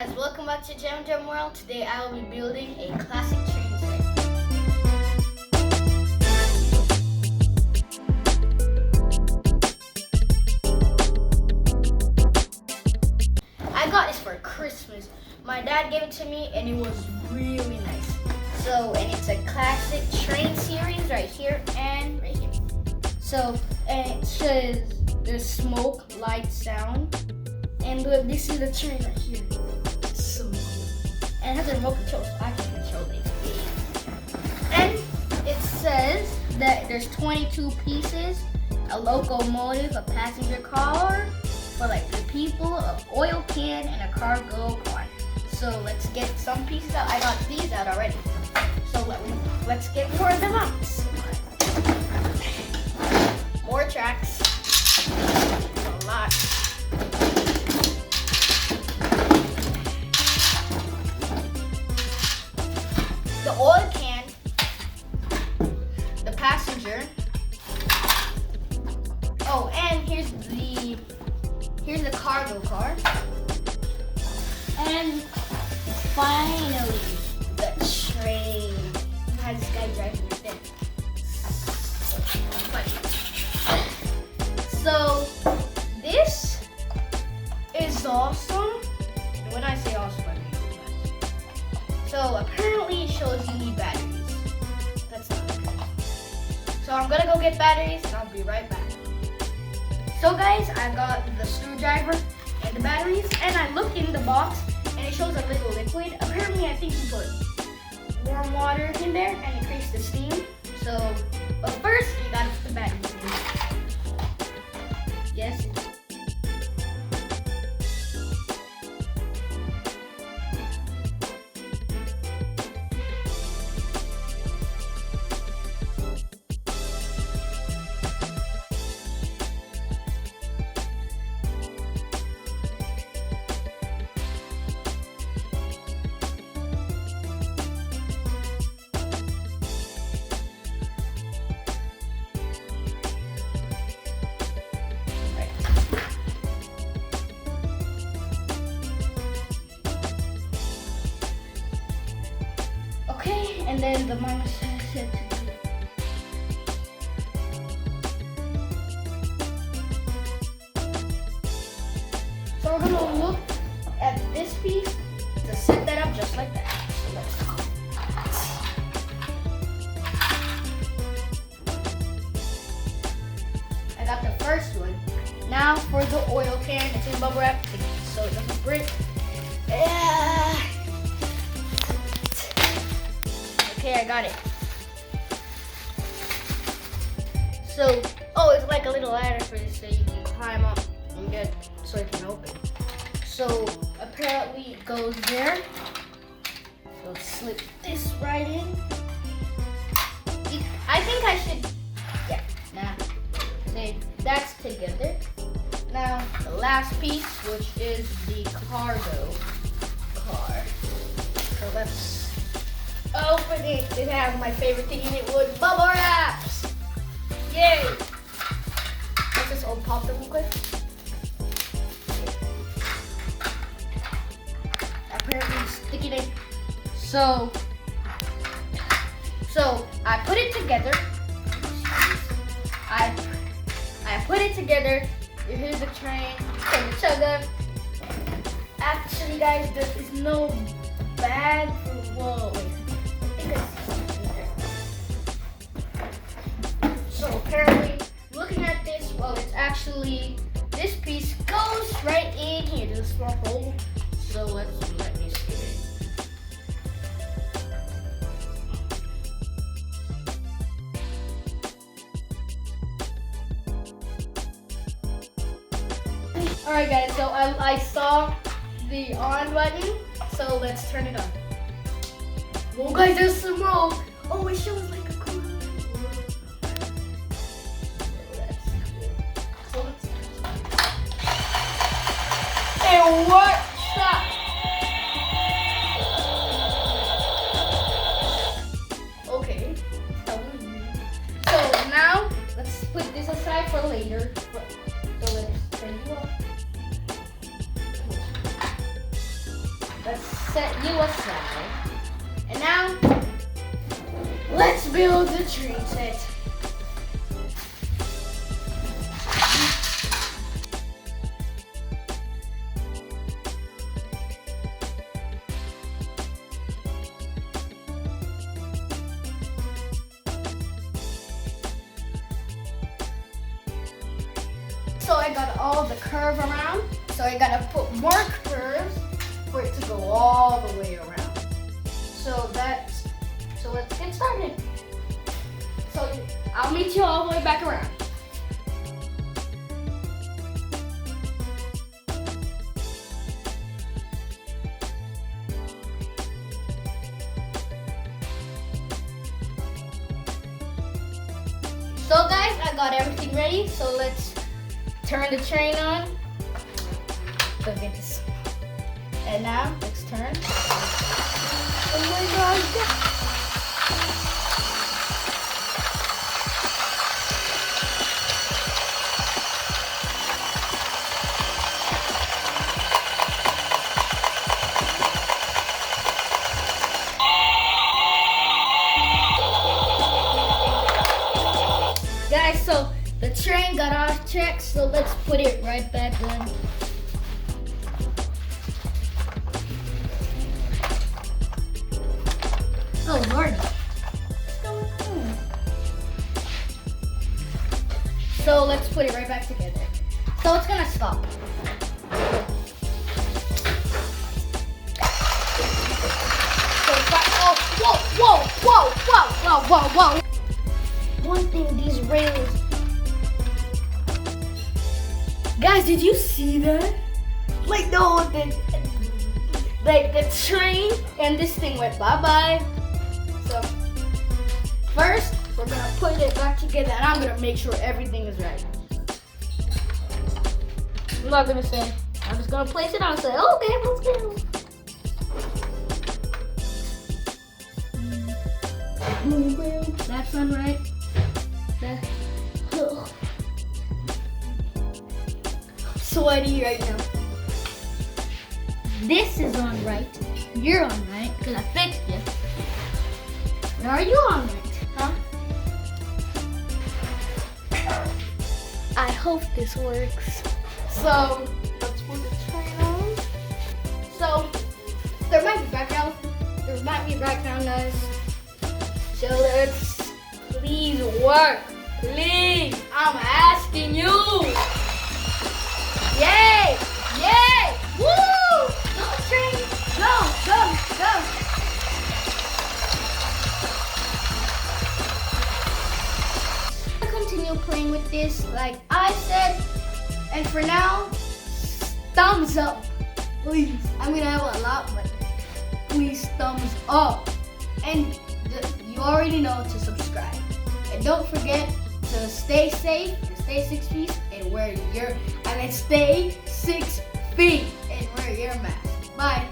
Guys, welcome back to Jam World. Today I will be building a classic train set. I got this for Christmas. My dad gave it to me and it was really nice. And it's a classic train series right here and right here. And it says the smoke, light, sound. And look, this is the train right here. So cool. And it has a remote control, so I can control it. And it says that there's 22 pieces, a locomotive, a passenger car for like the people, an oil can, and a cargo car. So let's get some pieces out. I got these out already. So let's get more of them out. More tracks. A lot. The oil can, the passenger. Oh, and here's the cargo car. And finally, the train. I had this guy driving it there. So this is awesome. And when I say awesome, I mean that. So apparently it shows you need batteries. That's not good. So I'm gonna go get batteries and I'll be right back. So guys, I got the screwdriver and the batteries, and I looked in the box and it shows a little liquid. Apparently I think you put warm water in there and it creates the steam. But first you gotta put the batteries in. Yes. Okay, and then the mama said to do. So we're gonna look at this piece to set that up just like that. So let's go. I got the first one. Now for the oil can, it's in bubble wrap so it doesn't break. Okay, I got it. It's like a little ladder for this so you can climb up and get so it can open. So apparently it goes there. So slip this right in. I think I should, say that's together. Now the last piece, which is the cargo car. So let's open it. It has my favorite thing in it would bubble wraps. Yay! Let's just pop them real quick. Apparently sticking it. So I put it together. I put it together. Here's the train. Chugga. Actually, guys, there is no bag for whoa. So apparently, looking at this, it's actually, this piece goes right in here. There's a small hole. So let me see it. Alright guys, so I saw the on button, so let's turn it on. Oh guys, there's smoke. Oh, it shows like a cool. And what shot? Okay. So now let's put this aside for later. So let's turn it off. let's set you aside. And now, let's build the train set. So I got all the curve around. So I gotta put more curves for it to go all the way around. So let's get started. So I'll meet you all the way back around. So guys, I got everything ready. So let's turn the train on. Look at this. And now, let's turn. Oh my God. Guys, so the train got off track, so let's put it right back on. Oh Lord. What's going on? So let's put it right back together. So it's gonna stop. So it's back. Oh, whoa. One thing, these rails. Guys, did you see that? Like the train and this thing went bye-bye. So first, we're gonna put it back together and I'm gonna make sure everything is right. I'm not gonna say, I'm just gonna place it on and say, okay, let's go. That's not right. Sweaty right now. This is on right. You're on right because I fixed it. Are you on right? Huh? I hope this works. So let's put the train on. So there might be background. There might be background noise. So let's please work. Please, I'm asking you. Yay! Yay! Woo! Go train! Go! I'll continue playing with this like I said. And for now, thumbs up. Please. I mean, I have a lot, but please thumbs up. And you already know to subscribe. And don't forget to stay safe and stay 6 feet and stay 6 feet and wear your mask. Bye.